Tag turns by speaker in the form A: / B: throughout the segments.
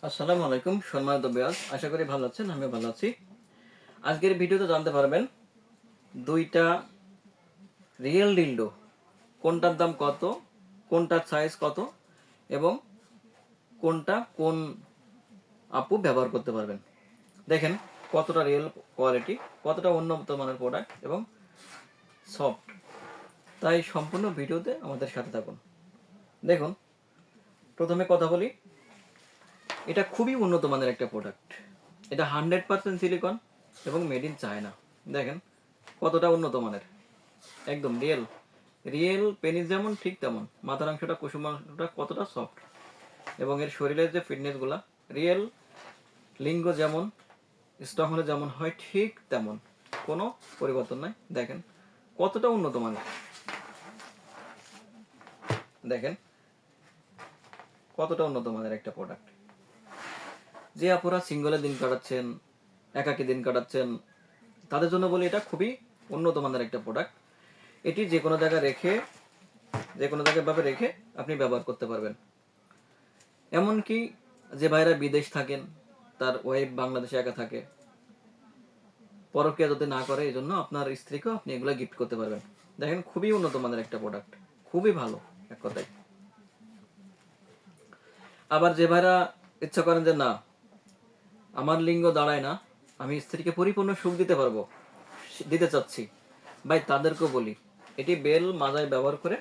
A: আসসালামু আলাইকুম সম্মানিত বিয়াস, আশা করি ভালো আছেন। আমি ভালো আছি। আজকের ভিডিওতে জানতে পারবেন দুইটা রিয়েল ডিলডো কোনটার দাম কত, কোনটার সাইজ কত এবং কোনটা কোন আপু ব্যবহার করতে পারবেন। দেখেন কতটা রিয়েল কোয়ালিটি, কতটা উন্নত মানের প্রোডাক্ট এবং সফট। তাই সম্পূর্ণ ভিডিওতে আমাদের সাথে থাকুন। দেখুন, প্রথমে কথা বলি, এটা খুবই উন্নত মানের একটা প্রোডাক্ট। এটা 100% সিলিকন এবং মেড ইন চায়না। দেখেন কতটা উন্নত মানের, একদম রিয়েল রিয়েল পেনিস যেমন ঠিক তেমন মাথার অংশটা, কুসুম অংশটা কতটা সফট এবং এর শরীরের যে ফিটনেসগুলা রিয়েল, লিঙ্গ যেমন স্ট্রং হলে যেমন হয় ঠিক তেমন, কোনো পরিবর্তন নাই। দেখেন কতটা উন্নত মানের, দেখেন কতটা উন্নত মানের একটা প্রোডাক্ট। যে আপনারা সিঙ্গলে দিন কাটাচ্ছেন, একাকী দিন কাটাচ্ছেন, তাদের জন্য বলি এটা খুবই উন্নত মানের একটা প্রোডাক্ট। এটি যে কোনো জায়গায় রেখে, যে কোনো জায়গায় ভাবে রেখে আপনি ব্যবহার করতে পারবেন। এমনকি যে ভাইরা বিদেশ থাকেন, তার ওয়াইফ বাংলাদেশে একা থাকে, পরকীয়া যাতে না করে, এই জন্য আপনার স্ত্রীকেও আপনি এগুলো গিফট করতে পারবেন। দেখেন খুবই উন্নত মানের একটা প্রোডাক্ট, খুবই ভালো এক কথায়। আবার যে ভাইরা ইচ্ছা করেন যে না, আমার লিঙ্গ দাঁড়ায় না, আমি স্ত্রীকে পরিপূর্ণ সুখ দিতে পারবো, দিতে চাচ্ছি, ভাই তাদেরকেও বলি এটি বেল মাজায় ব্যবহার করে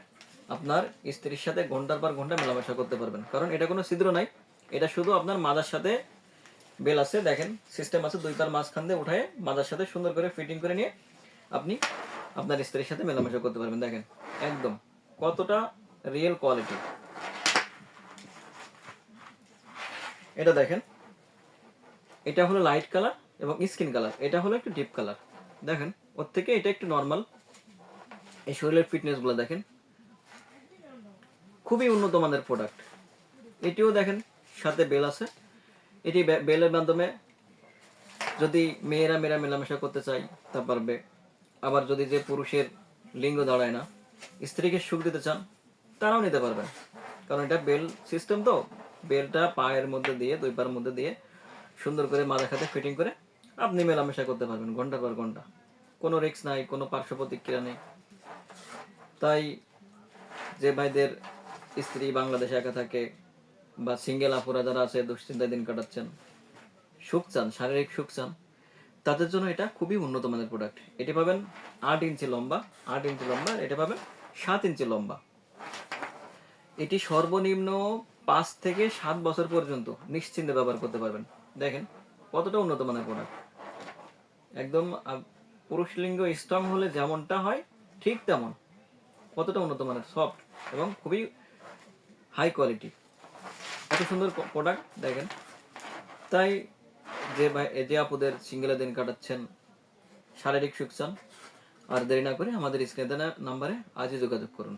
A: আপনার স্ত্রীর সাথে ঘন্টার পর ঘন্টা মেলামেশা করতে পারবেন। কারণ এটা কোনো ছিদ্র নাই, এটা শুধু আপনার মাজার সাথে বেল আছে, দেখেন সিস্টেম আছে, দুই তার মাঝখান দিয়ে উঠায় মাজার সাথে সুন্দর করে ফিটিং করে নিয়ে আপনি আপনার স্ত্রীর সাথে মেলামেশা করতে পারবেন। দেখেন একদম কতটা রিয়েল কোয়ালিটি। এটা দেখেন, এটা হলো লাইট কালার এবং স্কিন কালার, এটা হলো একটু ডিপ কালার। দেখেন ওর থেকে এটা একটু নর্মাল। এই শরীরের ফিটনেসগুলো দেখেন, খুবই উন্নত মানের প্রোডাক্ট। এটিও দেখেন সাথে বেল আছে, এটি বেলের মাধ্যমে যদি মেয়েরা মেলামেশা করতে চায় তা পারবে। আবার যদি যে পুরুষের লিঙ্গ দাঁড়ায় না, স্ত্রীকে সুখ দিতে চান, তারাও নিতে পারবেন। কারণ এটা বেল সিস্টেম, তো বেলটা পায়ের মধ্যে দিয়ে, দুই পায়ের মধ্যে দিয়ে সুন্দর করে মাথা খাতে ফিটিং করে আপনি মেলামেশা করতে পারবেন ঘন্টার পর ঘন্টা। কোনো রিস্ক নাই, কোনো পার্শ্ব প্রতিক্রিয়া নেই। তাই যে ভাইদের স্ত্রী বাংলাদেশে একা থাকে বা সিঙ্গেল আপুরা যারা আছে, দুশ্চিন্তায় দিন কাটাচ্ছেন, সুখ চান, শারীরিক সুখ চান, তাদের জন্য এটা খুবই উন্নত মানের প্রোডাক্ট। এটি পাবেন 8 ইঞ্চি লম্বা, 8 ইঞ্চি লম্বা, এটা পাবেন 7 ইঞ্চি লম্বা। এটি সর্বনিম্ন 5 থেকে 7 বছর পর্যন্ত নিশ্চিন্তে ব্যবহার করতে পারবেন। দেখেন কতটা উন্নত মানের প্রোডাক্ট, একদম পুরুষ লিঙ্গ স্ট্রং হলে যেমনটা হয় ঠিক তেমন, কতটা উন্নত মানের, সফট এবং খুবই হাই কোয়ালিটি, এত সুন্দর প্রোডাক্ট। দেখেন তাই যে আপুদের সিঙ্গেলে দিন কাটাচ্ছেন, শারীরিক সুখ চান, আর দেরি না করে আমাদের স্ক্রিনে দেওয়া নাম্বারে আজই যোগাযোগ করুন।